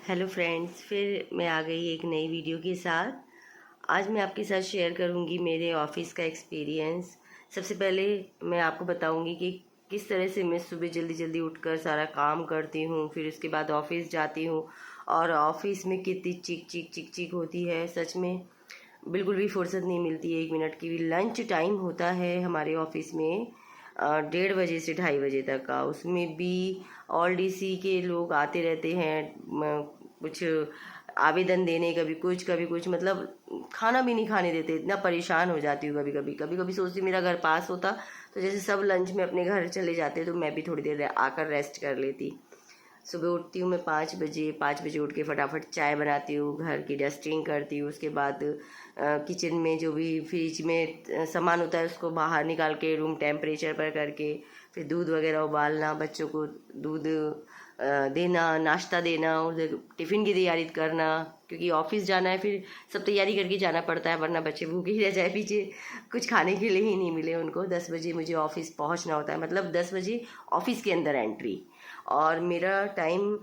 Hello friends, फिर मैं आ गई एक नई वीडियो के साथ। आज मैं आपके साथ शेयर करूंगी मेरे ऑफिस का एक्सपीरियंस। सबसे पहले मैं आपको बताऊंगी कि किस तरह से मैं सुबह जल्दी जल्दी उठकर सारा काम करती हूँ, फिर उसके बाद ऑफिस जाती हूँ और ऑफिस में कितनी चिक चिक चिक चिक होती है। सच में बिल्कुल भी फुर्सत नहीं मिलती है 1 मिनट की भी। लंच टाइम होता है हमारे ऑफिस में 1:30 से 2:30 तक का। उसमें भी ऑल डीसी के लोग आते रहते हैं, कुछ आवेदन देने, कभी कुछ मतलब खाना भी नहीं खाने देते। इतना परेशान हो जाती हूँ कभी कभी सोचती हूँ मेरा घर पास होता तो जैसे सब लंच में अपने घर चले जाते तो मैं भी थोड़ी देर आकर रेस्ट कर लेती। सुबह उठती हूँ मैं 5 बजे उठ के फटाफट चाय बनाती हूँ, घर की डस्टिंग करती हूँ। उसके बाद किचन में जो भी फ्रिज में सामान होता है उसको बाहर निकाल के रूम टेम्परेचर पर करके, फिर दूध वगैरह उबालना, बच्चों को दूध देना, नाश्ता देना, उधर टिफ़िन की तैयारी करना क्योंकि ऑफिस जाना है। फिर सब तैयारी करके जाना पड़ता है वरना बच्चे भूखे ही रह जाए पीछे, कुछ खाने के लिए ही नहीं मिले उनको। 10 बजे मुझे ऑफिस पहुंचना होता है, मतलब 10 बजे ऑफिस के अंदर एंट्री। और मेरा टाइम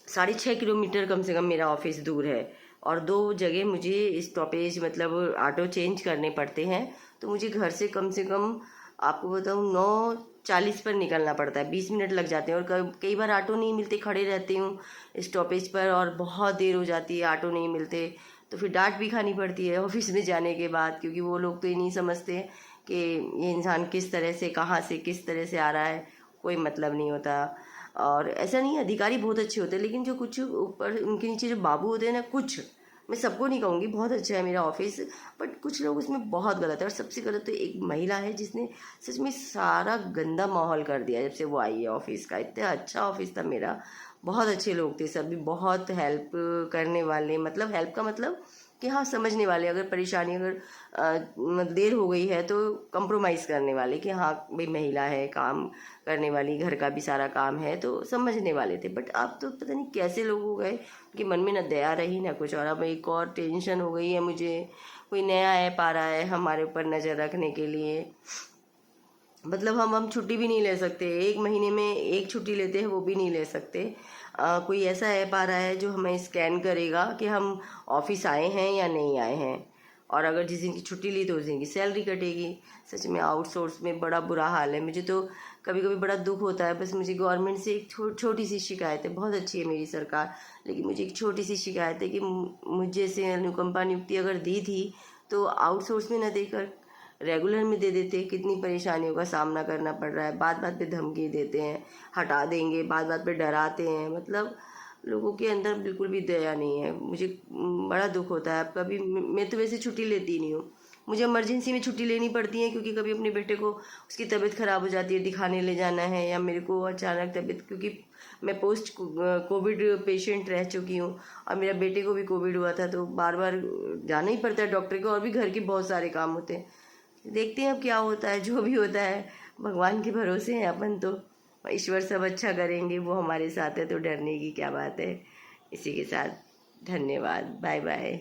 6.5 किलोमीटर कम से कम मेरा ऑफिस दूर है और 2 जगह मुझे स्टॉपेज मतलब ऑटो चेंज करने पड़ते हैं। तो मुझे घर से कम आपको बताऊँ 9:40 पर निकलना पड़ता है, 20 मिनट लग जाते हैं। और कई बार ऑटो नहीं मिलते, खड़े रहती हूँ स्टॉपेज पर और बहुत देर हो जाती है, ऑटो नहीं मिलते। तो फिर डांट भी खानी पड़ती है ऑफिस में जाने के बाद, क्योंकि वो लोग तो ये नहीं समझते कि ये इंसान किस तरह से, कहाँ से, किस तरह से आ रहा है, कोई मतलब नहीं होता। और ऐसा नहीं है, अधिकारी बहुत अच्छे होते हैं, लेकिन जो कुछ ऊपर उनके नीचे जो बाबू होते हैं ना, कुछ, मैं सबको नहीं कहूँगी, बहुत अच्छा है मेरा ऑफिस, बट कुछ लोग उसमें बहुत गलत है। और सबसे गलत तो एक महिला है जिसने सच में सारा गंदा माहौल कर दिया जब से वो आई है ऑफिस का। इतना अच्छा ऑफिस था मेरा, बहुत अच्छे लोग थे सभी, बहुत हेल्प करने वाले, मतलब हेल्प का मतलब कि हाँ समझने वाले, अगर परेशानी, अगर देर हो गई है तो कंप्रोमाइज़ करने वाले कि हाँ भाई महिला है, काम करने वाली, घर का भी सारा काम है, तो समझने वाले थे। बट अब तो पता नहीं कैसे लोग हो गए कि मन में न दया रही ना कुछ। और अब एक और टेंशन हो गई है मुझे, कोई नया ऐप आ रहा है हमारे ऊपर नज़र रखने के लिए। मतलब हम छुट्टी भी नहीं ले सकते, 1 महीने में एक छुट्टी लेते हैं वो भी नहीं ले सकते। कोई ऐसा ऐप आ रहा है जो हमें स्कैन करेगा कि हम ऑफिस आए हैं या नहीं आए हैं, और अगर जिस दिन की छुट्टी ली तो उस दिन की सैलरी कटेगी। सच में आउटसोर्स में बड़ा बुरा हाल है। मुझे तो कभी कभी बड़ा दुख होता है। बस मुझे गवर्नमेंट से एक छोटी सी शिकायत है, बहुत अच्छी है मेरी सरकार, लेकिन मुझे एक छोटी सी शिकायत है कि मुझे से अनुकंपा नियुक्ति अगर दी थी तो आउटसोर्स में न देकर रेगुलर में दे देते। कितनी परेशानियों का सामना करना पड़ रहा है, बात बात पे धमकी देते हैं, हटा देंगे, बात बात पे डराते हैं। मतलब लोगों के अंदर बिल्कुल भी दया नहीं है। मुझे बड़ा दुख होता है। कभी मैं तो वैसे छुट्टी लेती नहीं हूँ, मुझे इमरजेंसी में छुट्टी लेनी पड़ती है, क्योंकि कभी अपने बेटे को, उसकी तबीयत ख़राब हो जाती है, दिखाने ले जाना है, या मेरे को अचानक तबीयत, क्योंकि मैं पोस्ट कोविड पेशेंट रह चुकी हूँ और मेरा बेटे को भी कोविड हुआ था, तो बार बार जाना ही पड़ता है डॉक्टर को, और भी घर के बहुत सारे काम होते हैं। देखते हैं अब क्या होता है, जो भी होता है भगवान के भरोसे हैं अपन तो। ईश्वर सब अच्छा करेंगे, वो हमारे साथ है तो डरने की क्या बात है। इसी के साथ धन्यवाद, बाय बाय।